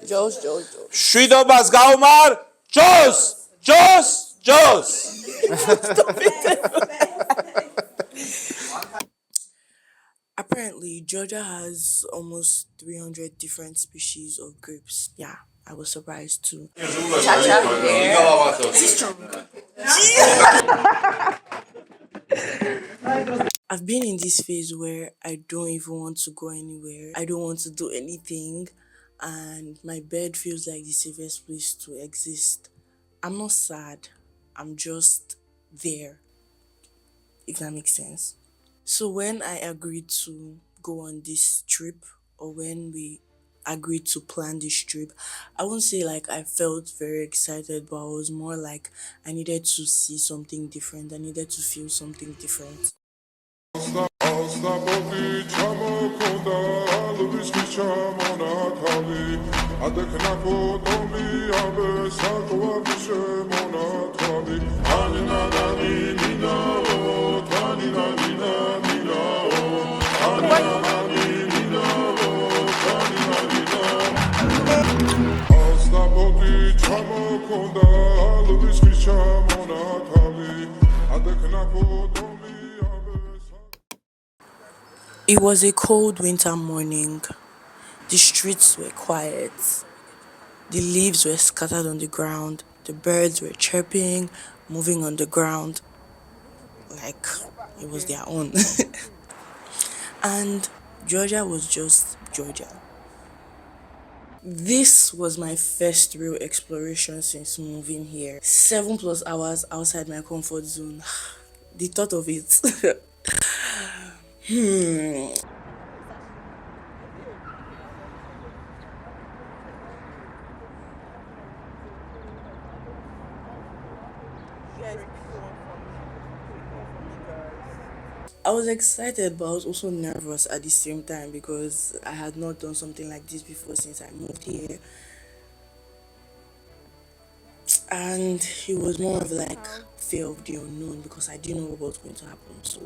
Jos. Shvido Bazgaumar, Jos. Apparently, Georgia has almost 300 different species of grapes. Yeah, I was surprised too. I've been in this phase where I don't even want to go anywhere. I don't want to do anything, and my bed feels like the safest place to exist. I'm not sad. I'm just there, if that makes sense. So when I agreed to go on this trip, or when we agreed to plan this trip, I won't say like I felt very excited, but I was more like I needed to see something different. I needed to feel something different. It was a cold winter morning. The streets were quiet. The leaves were scattered on the ground. The birds were chirping, moving on the ground like it was their own. And Georgia was just Georgia. This was my first real exploration since moving here. 7+ hours outside my comfort zone. The thought of it. I was excited, but I was also nervous at the same time because I had not done something like this before since I moved here. And it was more of like fear of the unknown because I didn't know what was going to happen. So,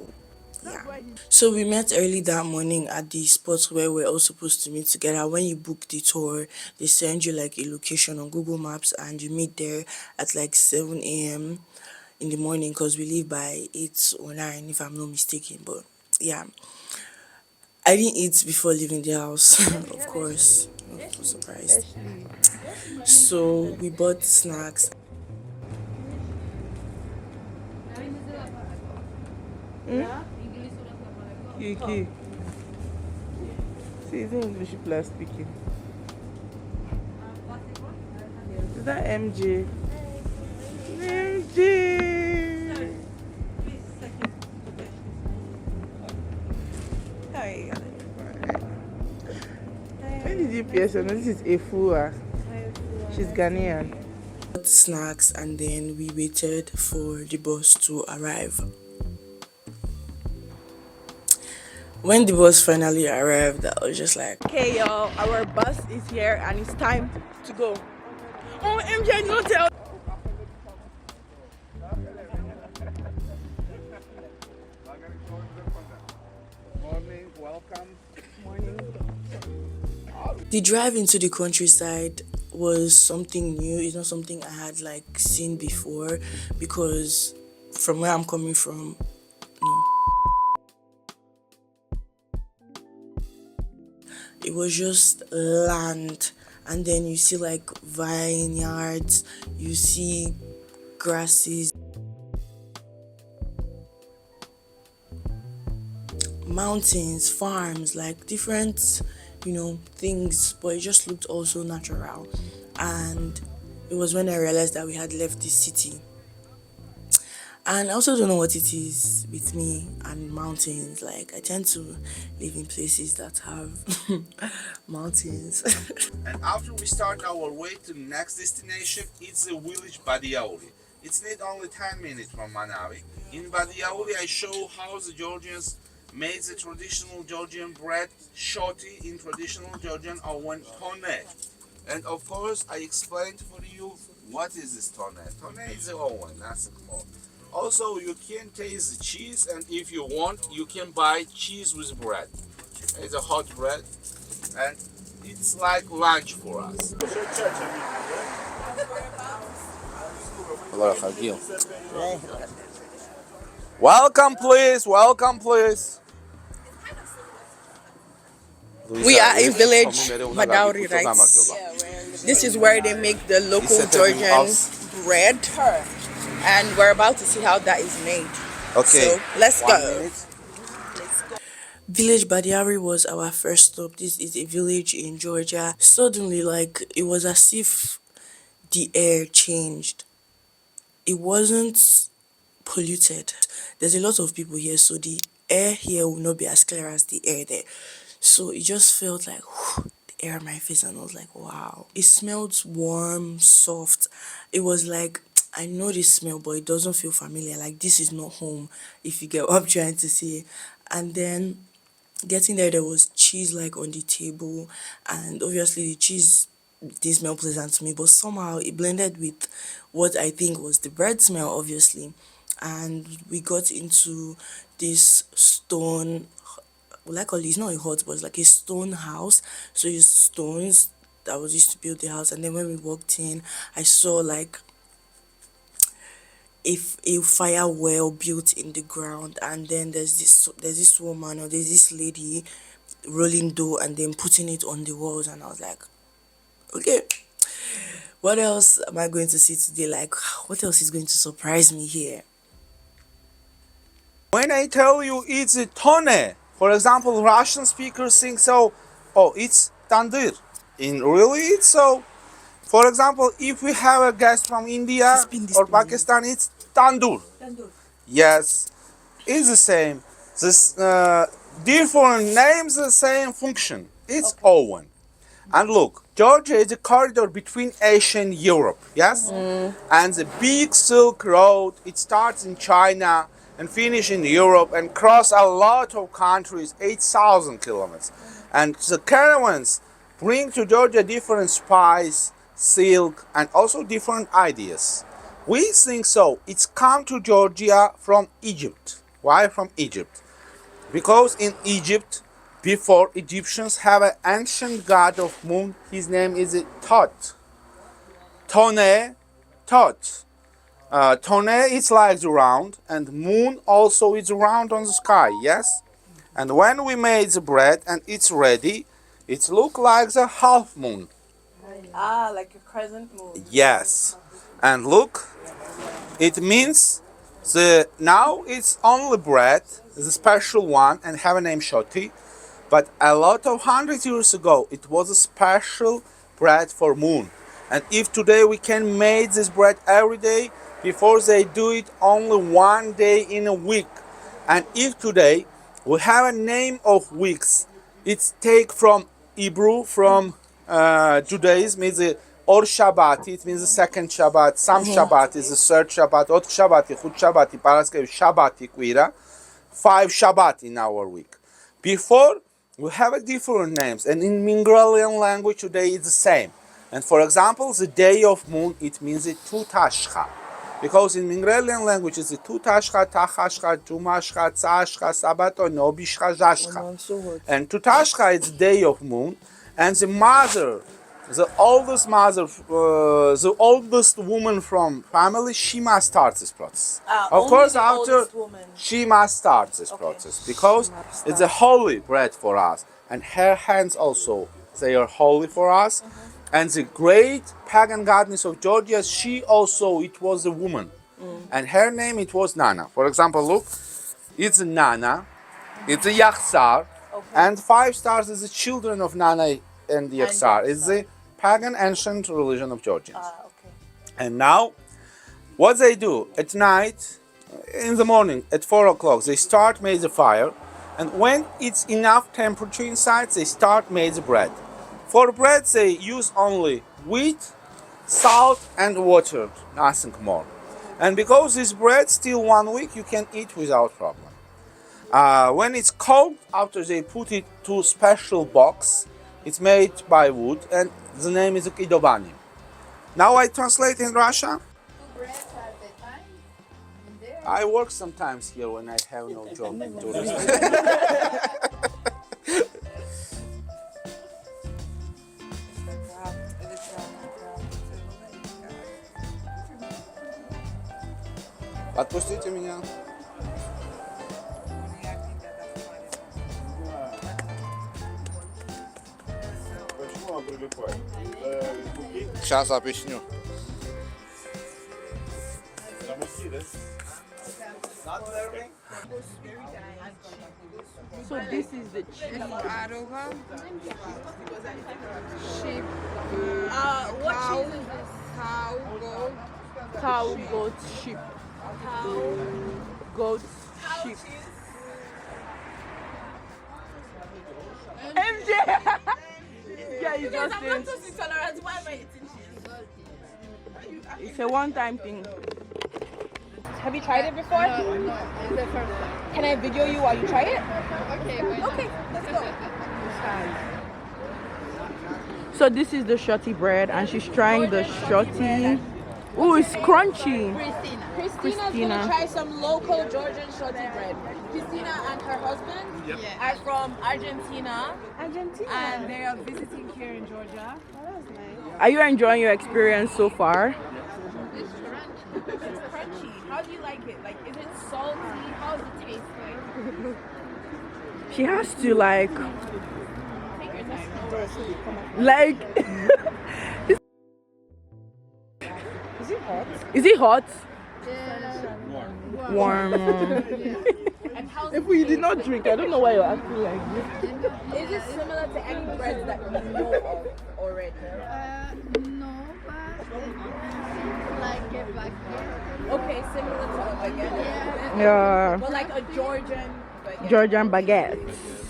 yeah. So we met early that morning at the spot where we're all supposed to meet together. When you book the tour, they send you like a location on Google Maps and you meet there at like 7 a.m. in the morning because we leave by 8 or 9 if I'm not mistaken. But yeah, I didn't eat before leaving the house, of course. I was so surprised. So we bought snacks. Kiki. See, it's English plus speaking. Is that MJ? MJ! Hi. When did you pierce her? No, this is Efua. She's Ghanaian. Bought snacks and then we waited for the bus to arrive. When the bus finally arrived, I was just like, Okay, y'all, our bus is here and it's time to go. Oh, MJ, don't tell. Morning, welcome. the drive into the countryside was something new. It's not something I had like seen before because from where I'm coming from, no. It was just land, and then you see like vineyards, you see grasses, mountains, farms, like different, things, but it just looked also natural. And it was when I realized that we had left the city. And I also don't know what it is with me and mountains. Like, I tend to live in places that have mountains. And after we start our way to the next destination, it's the village Badiauli. It's not only 10 minutes from Manavi. In Badiauli, I show how the Georgians made the traditional Georgian bread, shoti in traditional Georgian oven, tone. And of course, I explained for you what is this tone. Tone is the oven, that's the small. Also, you can taste the cheese, and if you want, you can buy cheese with bread. It's a hot bread, and It's like lunch for us. Welcome, please. Welcome, please. We are in village Badauri, right? This is where they make the local Georgian bread, and we're about to see how that is made. Okay. So let's 1 go. minute. Village Badiari was our first stop. This is a village in Georgia. Suddenly, like, it was as if the air changed. It wasn't polluted. There's a lot of people here, so the air here will not be as clear as the air there. So it just felt like the air on my face, and I was like, wow. It smelled warm, soft. It was like, I know this smell, but it doesn't feel familiar. Like, this is not home, if you get what I'm trying to say. And then getting there was cheese like on the table, and obviously the cheese did smell pleasant to me, but somehow it blended with what I think was the bread smell, obviously. And we got into this stone, well, I call it, it's not a hut, but it's like a stone house. So it's stones that was used to build the house. And then when we walked in, I saw like if a fire well built in the ground, and then there's this woman, or there's this lady rolling dough and then putting it on the walls, and I was like, okay, what else am I going to see today? Like, what else is going to surprise me here? When I tell you it's a tone, for example, Russian speakers think so, oh, it's tandır. In really, it's so. For example, if we have a guest from India or Pakistan, it's tandoor. Yes, it's the same. This different names, the same function. It's oven. And look, Georgia is a corridor between Asia and Europe, yes? And the big Silk Road, it starts in China and finishes in Europe and cross a lot of countries, 8,000 kilometers. And the caravans bring to Georgia different spice, silk, and also different ideas. We think so. It's come to Georgia from Egypt. Why from Egypt? Because in Egypt, before, Egyptians have an ancient god of moon. His name is Thoth. Tone, Thoth. Tone is like the round, and moon also is round on the sky, yes? And when we made the bread and it's ready, it look like the half moon. Ah, like a crescent moon. Yes. And look, it means now it's only bread, the special one, and have a name Shoti. But a lot of 100 years ago, it was a special bread for moon. And if today we can make this bread every day, before they do it only one day in a week. And if today we have a name of weeks, it's take from Hebrew, from Judaism, is Or Shabbat, it means the second Shabbat, Sam Shabbat is the third Shabbat, Ot Shabbat, Chut Shabbat, Paraskev Shabbat, Kuira, 5 Shabbat in our week. Before, we have a different names, and in Mingrelian language today it's the same. And for example, the day of moon, it means the Tutashcha. Because in Mingrelian language it's the Tutashcha, Tachashcha, Jumashcha, Tzashcha, Sabato, Nobishcha, Zashcha. And Tutashcha is the day of moon, and the mother, the oldest woman from family, she must start this process. Of course, after she must start this process because it's a holy bread for us, and her hands also, they are holy for us. And the great pagan goddess of Georgia, it was a woman, and her name it was Nana. For example, look, it's Nana, it's a Yakhsar, and 5 stars is the children of Nana and the Yakhsar. It's the pagan ancient religion of Georgians. And now, what they do at night, in the morning at 4 o'clock, they start make the fire, and when it's enough temperature inside, they start make the bread. For bread, they use only wheat, salt, and water, nothing more. And because this bread still 1 week, you can eat without problem. When it's cold, after they put it to special box, it's made by wood, and the name is Kidobani. Now I translate in Russia. I work sometimes here when I have no job in tourism. Отпустите меня. Почему он прилипает? Сейчас объясню. So this is the cheese. Sheep, What cow, cheese is this? cow, goat, Cow, goat, sheep. Goat, sheep. MJ! Yeah, you just I'm saying lactose intolerant. Why am I eating cheese? it's a one-time thing. Have you tried it before? No, it's the first time. Can I video you while you try it? Okay, wait. Okay, let's go. So this is the Shoti bread, and she's trying the Shoti. Ooh, it's crunchy. Christina's gonna try some local Georgian shoti bread. Christina and her husband are from Argentina. And they are visiting here in Georgia. Are you enjoying your experience so far? It's crunchy. How do you like it? Like, is it salty? How does it taste like? She has to like Take your time. Is it hot? Yeah. Warm. And how's If we did not drink, I don't know why you're acting like this. Is it similar to any bread that you know of already? No, but it's like a baguette. Okay, similar to a baguette. Yeah, But like a Georgian baguette. Georgian baguette.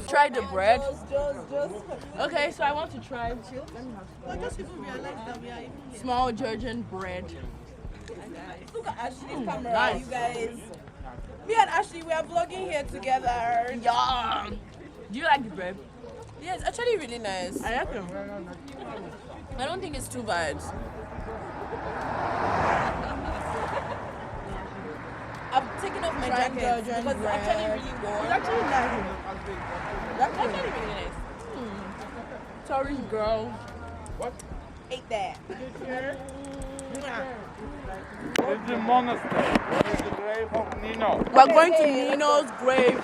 Try the bread. Okay, so I want to try small Georgian bread. Look at Ashley's camera, you guys. Me and Ashley, we are vlogging here together. Yeah. Do you like the bread? Yeah, it's actually really nice. I like it. I don't think it's too bad. I've taken off my jacket because it's actually really warm. It's actually nice. It's actually really nice. Tourist girl. Ate that. It's the monastery. It's the grave of Nino. We're going to Nino's grave.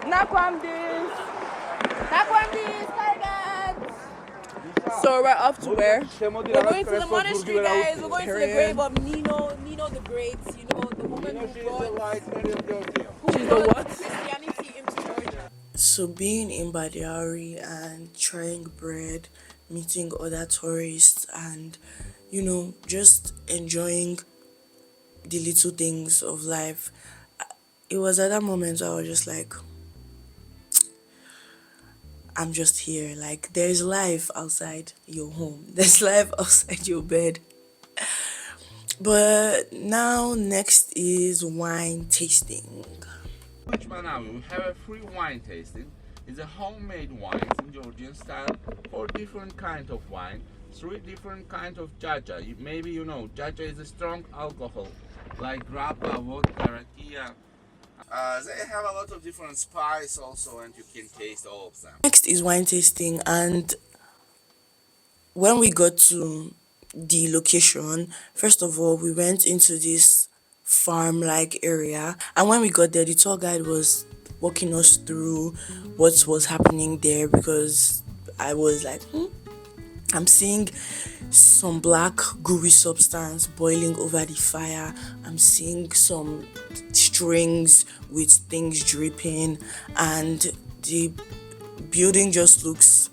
Nakwamdis. So we're off to where? We're going to the monastery, guys. We're going to the grave of Nino the Great. You know, the woman who brought She's the what? Christianity into Georgia. So being in Badiauri and trying bread, meeting other tourists, and just enjoying the little things of life. It was at that moment where I was just like, I'm just here. Like, there's life outside your home. There's life outside your bed. But now, next is wine tasting. Village Manawi, we have a free wine tasting. It's a homemade wine in Georgian style. 4 different kinds of wine, 3 different kinds of jaja. Maybe you know, jaja is a strong alcohol, like grappa, vodka, rakia. They have a lot of different spice also, and you can taste all of them. Next is wine tasting, and when we got to the location, first of all, we went into this farm like area, and when we got there, the tour guide was walking us through what was happening there because I was like, I'm seeing some black gooey substance boiling over the fire. I'm seeing some strings with things dripping, and the building just looks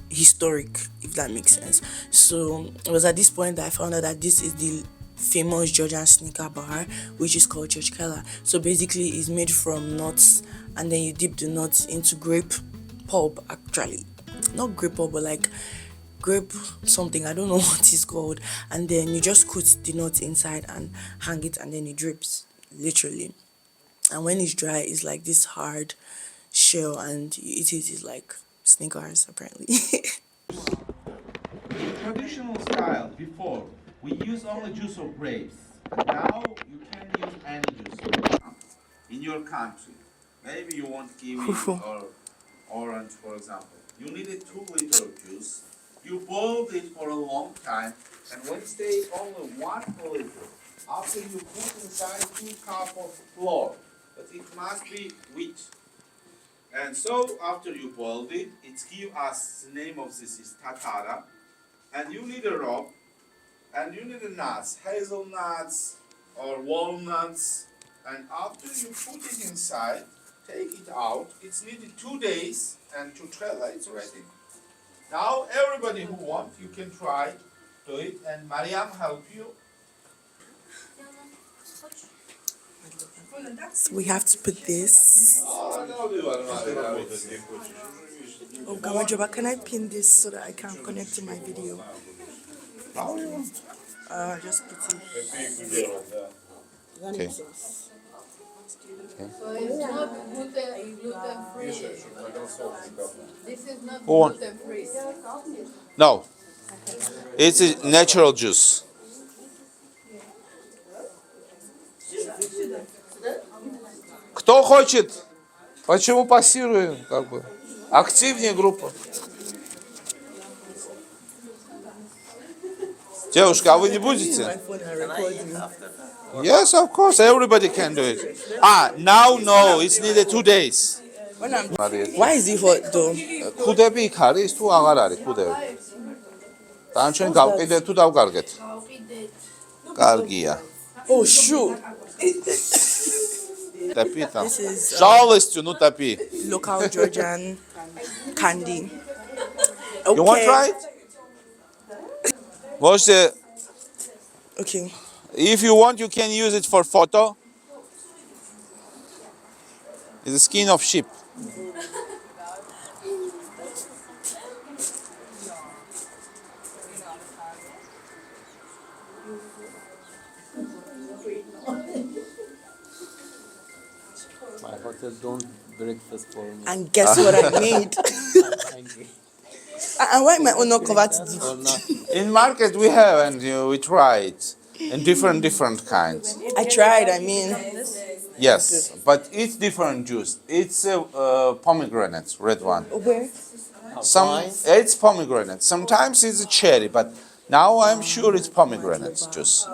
historic, if that makes sense. So it was at this point that I found out that this is the famous Georgian sneaker bar, which is called Churchkela. So basically it's made from nuts, and then you dip the nuts into grape pulp, actually not grape pulp, but like grape something, I don't know what it's called, and then you just put the nuts inside and hang it, and then it drips, literally. And when it's dry, it's like this hard shell, and you eat it, it's like Snickers, apparently. Traditional style before we use only juice of grapes. Now you can use any juice in your country. Maybe you want kiwi or orange, for example. You need a 2-liter of juice. You boiled it for a long time, and when it stays only 1 liter, After you put inside 2 cups of flour, but it must be wheat. And so after you boiled it, it gives us the name of this is tatara. And you need a rope, and you need a nuts, hazelnuts or walnuts. And after you put it inside, take it out. It's needed 2 days, and churchkhela is ready. Now everybody who wants, you can try do it, and Mariam help you. So we have to put this. Oh, Gawajoba, can I pin this so that I can connect to my video? Just put it. Okay. So it's not gluten free. This is not Go on. gluten free. No, it's a natural juice. Кто хочет? Почему пассируем? Как бы активнее группа. Девушка, а вы не будете? Yes, of course. Everybody can do it. Now no. It's needed 2 days. Why is it hot though? ქუდები იქ არის თუ აღარ არის ქუდები? Დანარჩენი გავყიდეთ თუ დავკარგეთ? კარგია. Oh shoot! Ტეპიტა. This is Жалостью, ну топи. local Georgian candy. You want to try it? Можете, Okay. if you want, you can use it for photo. It's the skin of sheep. My hotel don't breakfast for me. And guess what I made? Hungry. And why my own not covered to Or not? In market we have and we try it in different kinds. I tried, I mean. Yes, but it's different juice. It's pomegranate, red one. Where? Wine? It's pomegranate. Sometimes it's a cherry, but now I'm sure it's pomegranate juice.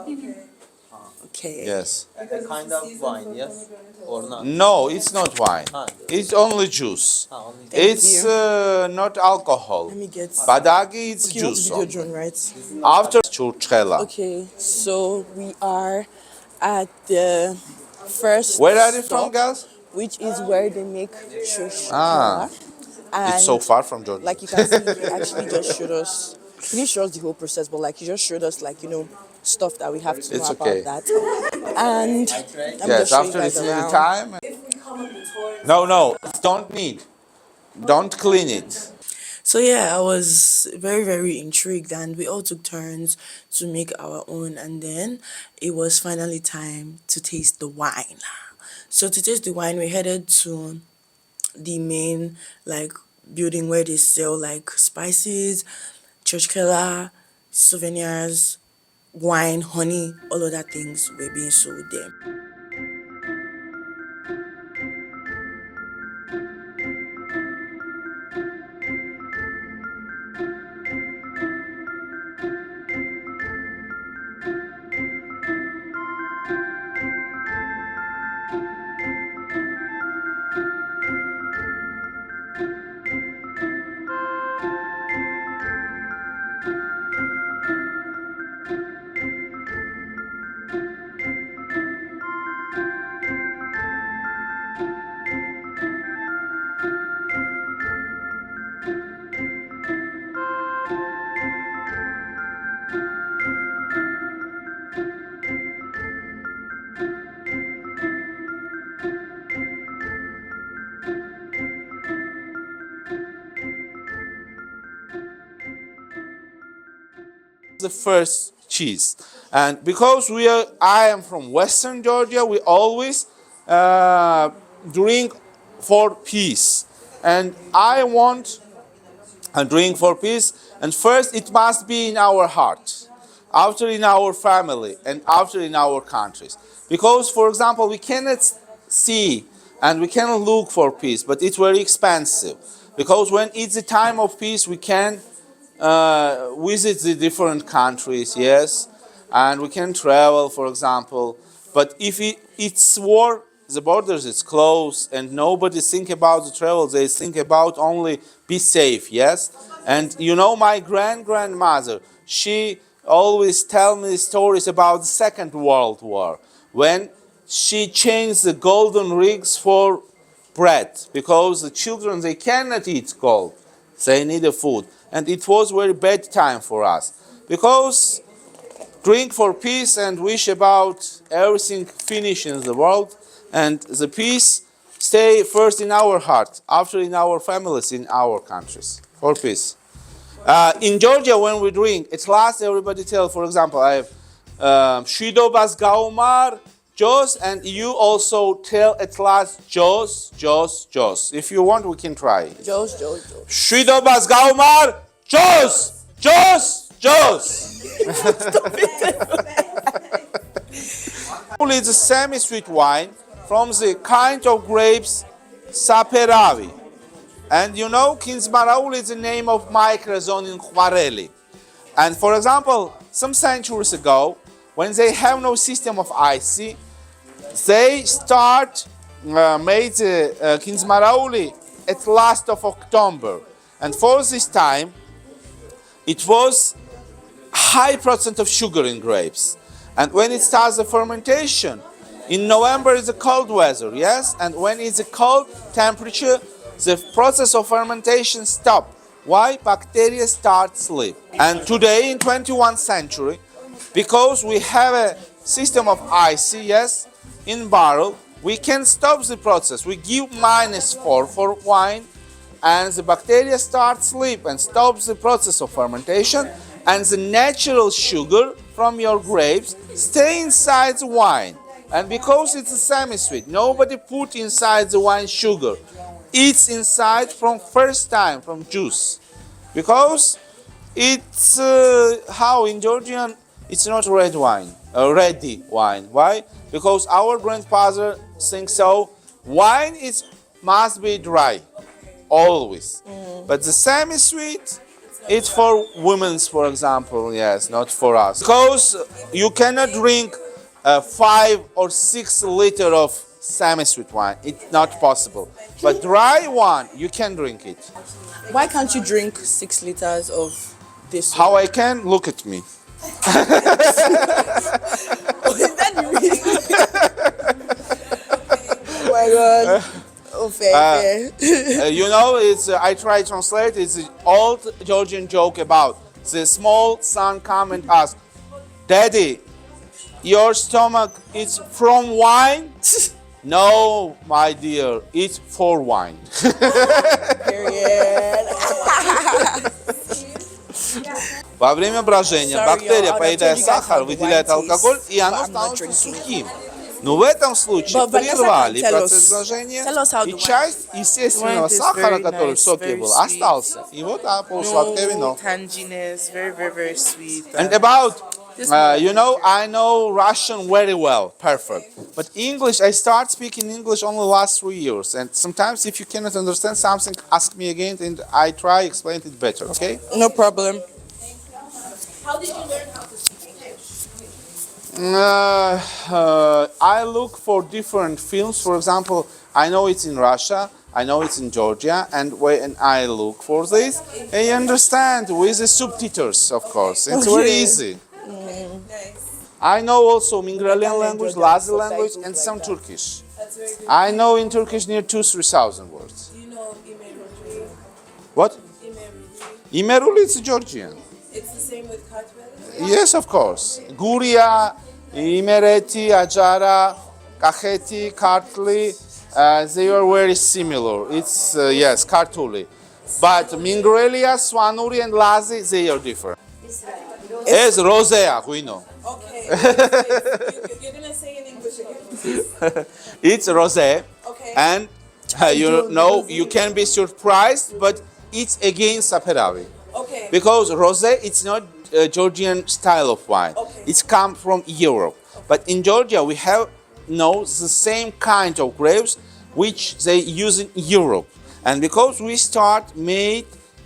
Okay. Yes. A kind of wine, yes? Or not? No, it's not wine. It's only juice. Only It's not alcohol. Let me get. Badagi, it's Okay, you want juice. video drone, right? After Churchkela. Okay, so we are at the first Where are you from, stop, guys? which is where they make Churchkela. Ah. And It's so far from Georgia. like you can see, he actually just showed us. He didn't show us the whole process, but like he just showed us like stuff that we have to know It's about okay. that. And let me Yes, just show you after guys it's in the around. time. No, don't need. Don't clean it. So yeah, I was very, very intrigued, and we all took turns to make our own, and then it was finally time to taste the wine. So to taste the wine, we headed to the main building where they sell spices, churchkela, souvenirs, wine, honey, all of that things were being sold there. The first cheese, and because I am from Western Georgia, we always drink for peace, and I want a drink for peace. And first, it must be in our heart, after in our family, and after in our countries. Because, for example, we cannot see and we cannot look for peace, but it's very expensive. Because when it's a time of peace, we can visit the different countries, yes, and we can travel, for example. But if it's war, the borders is closed, and nobody think about the travel. They think about only be safe, yes? And you know, my grandmother, she always tell me stories about the Second World War, when she changed the golden rings for bread, because the children, they cannot eat gold. They need a food. And it was very bad time for us, because drink for peace and wish about everything finish in the world, and the peace stay first in our heart, after in our families, in our countries, for peace. In Georgia, when we drink, at last everybody tell, for example, I have Shidobas Gaumar, Jos, and you also tell at last Jos. If you want, we can try. Jos. Shidobas Gaumar, Jos. It's a semi-sweet wine from the kind of grapes Saperavi. And you know, Kinsmaraul is the name of my Crezon in Quarelli. And for example, some centuries ago, when they have no system of IC, they start made Kinsmarauli at last of October. And for this time, it was high percent of sugar in grapes. And when it starts the fermentation, in November is a cold weather, yes? And when it's a cold temperature, the process of fermentation stops. Why? Bacteria start sleep. And today in 21st century, because we have a system of IC, yes, in barrel, we can stop the process. We give -4 for wine, and the bacteria start sleep and stops the process of fermentation, and the natural sugar from your grapes stay inside the wine. And because it's a semi-sweet, nobody put inside the wine sugar. It's inside from first time, from juice. Because it's how in Georgian, it's not red wine, ready wine. Why? Because our grandfather thinks so. Wine must be dry, always. But the semi-sweet, it's for women, for example, yes, not for us. Because you cannot drink 5 or 6 liters of semi-sweet wine. It's not possible. But dry one, you can drink it. Why can't you drink 6 liters of this? How I can? Look at me. Oh my God. Oh, fair. You know, it's I try to translate. It's an old Georgian joke about the small son come and ask, "Daddy, your stomach is from wine?" No, my dear, it's for wine. Period. Во время брожения бактерия, поедая сахар, выделяет алкоголь, и оно становится сухим. Но в этом случае прервали процесс брожения, и часть естественного сахара, который в соке был, остался. И вот полусладкое вино. And about, you know, I know Russian very well, perfect. But English, I start speaking English only last 3 years. And sometimes if you cannot understand something, ask me again and I try explain it better, okay? No problem. How did you learn how to speak English? I look for different films. For example, I know it's in Russia, I know it's in Georgia, and when I look for this, I understand with the subtitles, of course. It's very easy. I know also Mingrelian language, Lazi language, and some Turkish. That's very good. I know in Turkish near 2,000-3,000 words. Do you know Imeruli? What? Imeruli. Imeruli is Georgian. It's the same with Kartveli? Yes, of course. Guria, Imereti, Ajara, Kaheti, Kartli, they are very similar. It's, yes, Kartuli. But Mingrelia, Swanuri, and Lazi, they are different. It's Rosea, we know. Okay. You're going to say in English again. It's rosé, Okay. and you know, you can be surprised, but it's again Saperavi. Okay. Because rosé, it's not a Georgian style of wine. Okay. It's come from Europe. But in Georgia, we have the same kind of grapes which they use in Europe. And because we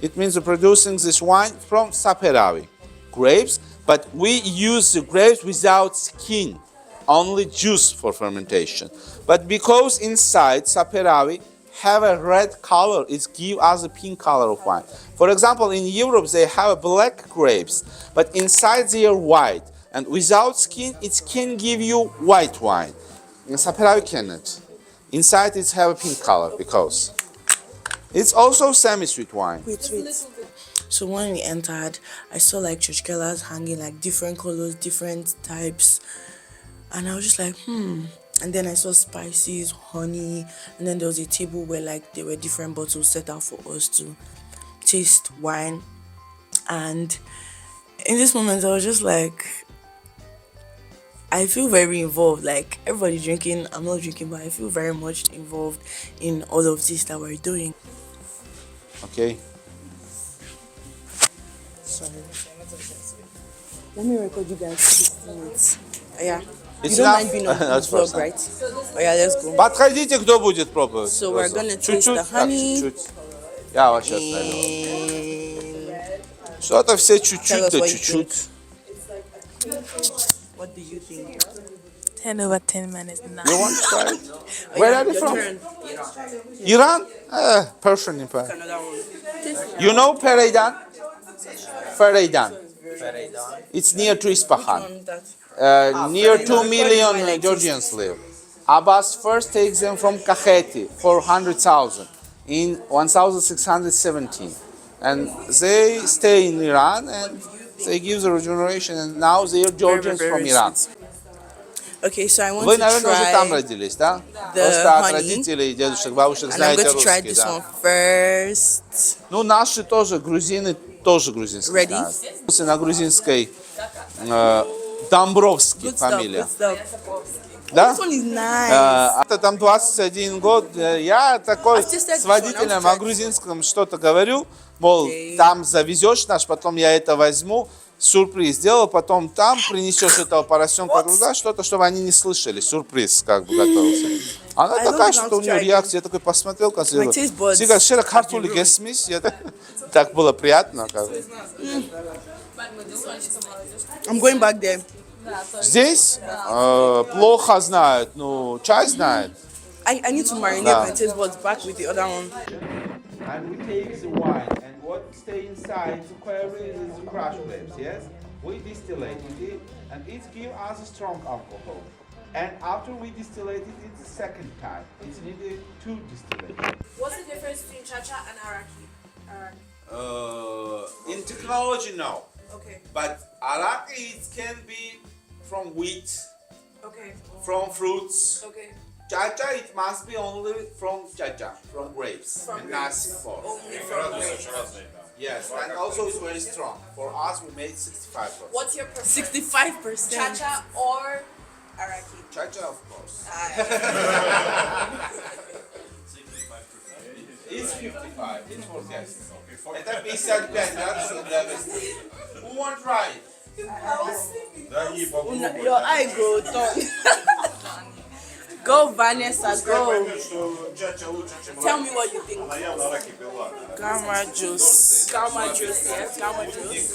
it means producing this wine from Saperavi grapes, But we use the grapes without skin, only juice for fermentation. But because inside saperavi have a red color, it gives us a pink color of wine. For example, in Europe they have black grapes, but inside they are white. And without skin, it can give you white wine. In saperavi cannot. Inside it have a pink color because it's also semi-sweet wine. Wait. So when we entered, I saw like churchkelas hanging like different colors, different types. And I was just like, And then I saw spices, honey, and then there was a table where like there were different bottles set out for us to taste wine. And in this moment, I was just like, I feel very involved. Like everybody drinking, I'm not drinking, but I feel very much involved in all of this that we're doing. Okay. Sorry. Let me record you guys 15 minutes. Yeah. It's You don't enough. mind being on the That's vlog, first. right? Oh yeah, let's go. Подходите, кто будет пробовать. So we're gonna taste Чуть-чуть, the так, honey. чуть-чуть. Я вас сейчас найду. And Что-то все Tell чуть-чуть, us да what you чуть-чуть. what do you think? 10 over 10 minutes now. You want to try it? Where are you Your from? turn. Iran? Persian Empire. Another one. You know Fereidan? Fereidan. It's near to Isfahan. Near 2 million Georgians live. Abbas first takes them from Kakheti, 400,000, in 1617. And they stay in Iran and they give the regeneration, and now they are Georgians Very, from very Iran. sweet. Okay, so I want Вы, to наверное, уже там try, родились, да? the Просто от honey. родителей, дедушек, бабушек and I'm знаете going to try русский, this да. one first. Ну, наши тоже, грузины тоже грузинский Ready? знают. На грузинской Домбровский Good stuff, фамилия. good stuff. Да? This one is nice. Это там 21 год. Я такой I've tasted с водителем this one. о грузинском что-то говорю, мол, Okay. там завезешь наш, потом я это возьму, сюрприз сделал, потом там принесешь этого поросенка туда, что-то, чтобы они не слышали, сюрприз как бы готовился. Она I такая, don't что у know нее how to try реакция, я такой посмотрел, как My taste buds все говорят, «Шера, картули гесмис», так было приятно. Как бы. I'm going back there. Здесь плохо знают, ну, чай знает. I need to marinate Да. my taste buds back with the other one. And we take the wine, and what stay inside the quarry is the crushed grapes, yes? We distillate it, and it gives us a strong alcohol. And after we distillate it, it's the second time. It's needed to distillate. What's the difference between Chacha and Araki? In technology, no. Okay, But araki, it can be from wheat, okay, from fruits. okay. Chacha, it must be only from chacha, from grapes, and nothing more. Only from grapes. Yes, and also it's very strong. For us, we made 65%. What's your preference? 65%. Chacha or Araki? Chacha, of course. It's 55. It's for guests. Это 55, да? Who want to try it? Your eye go turn. Go, Vanessa, go. Tell me what you think. Gamma juice. Gamma juice, yes. Gamma juice.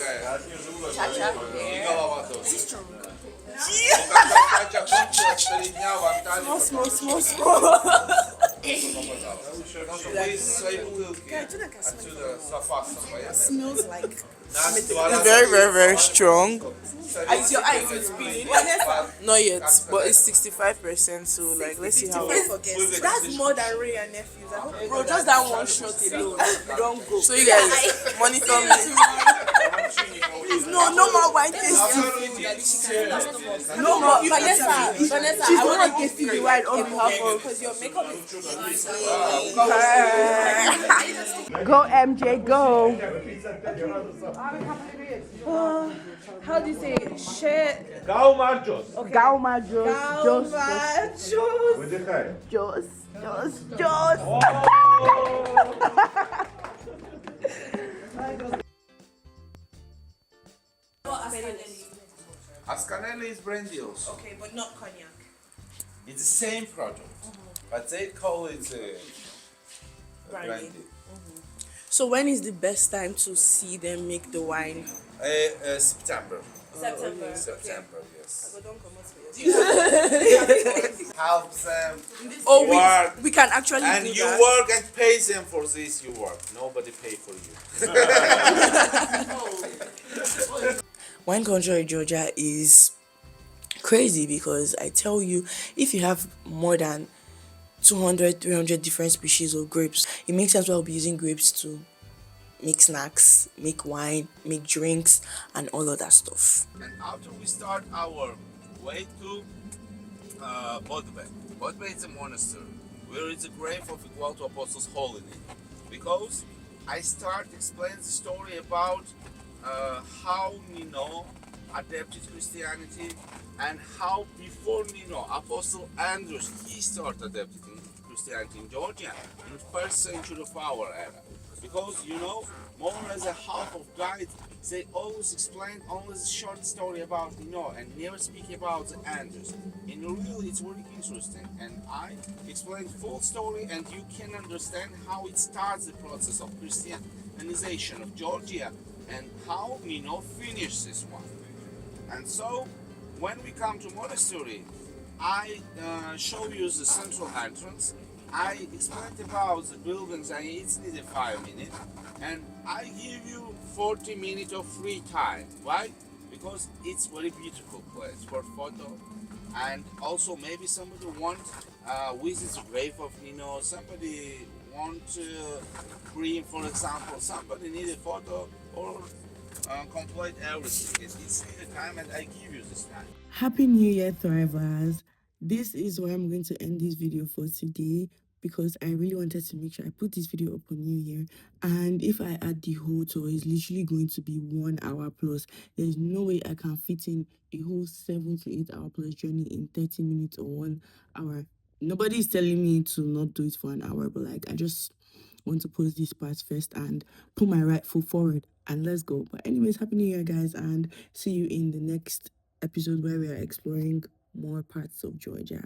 Chacha. И голова тоже. Small. Вы свои бутылки отсюда с запасом поехали. Smells like. Нас It's два раза very, very, very strong. Is your eyes spinning? Not yet, but it's 65%. So, like, let's see how. That's more than Ray and nephews. I hope Bro, just that one shot alone. You don't go. So, you guys, monitor me. Please, no more wine tasting. No more. Vanessa, I want to taste the wine on behalf of. because your makeup is Go, MJ, go. how do you say it? Shit. Gaumarjos. Gauma Jos. Ascanelli is brandy also. Okay, but not cognac. It's the same product, but they call it brandy. So when is the best time to see them make the wine? September. September. September, yes. Don't come out for yourself. Help them Oh, work. we can actually And do you that. work and pay them for this, you work. Nobody pay for you. Wine culture in Georgia is crazy because I tell you, if you have more than 200, 300 different species of grapes, it makes sense why we'll be using grapes to make snacks, make wine, make drinks, and all of that stuff. And after we start our way to Bodbe. Bodbe is a monastery where it's a grave of equal to Apostles Holiness. Because I start explaining the story about how Nino adapted Christianity and how before Nino, Apostle Andrews, he started adapting Christianity in Georgia in the first century of our era. Because more or less a half of guides, they always explain only the short story about Nino and never speak about the Andrews. And really it's very interesting. And I explain full story and you can understand how it starts the process of Christianization of Georgia and how Nino finished this one. And so, when we come to monastery, I show you the central entrance. I explained about the buildings and it's needed 5 minutes. And I give you 40 minutes of free time. Why? Because it's very beautiful place for photo. And also maybe somebody want visit the grave of Nino. Somebody want to dream, for example. Somebody need a photo or complete everything. It's needed time and I give you this time. Happy New Year, Thrivers. This is where I'm going to end this video for today because I really wanted to make sure I put this video up on New Year. And if I add the whole tour, it's literally going to be 1 hour plus. There's no way I can fit in a whole 7 to 8 hour plus journey in 30 minutes or 1 hour. Nobody's telling me to not do it for an hour, but like I just want to post this part first and put my right foot forward and let's go. But anyways, happy New Year, guys, and see you in the next episode where we are exploring more parts of Georgia.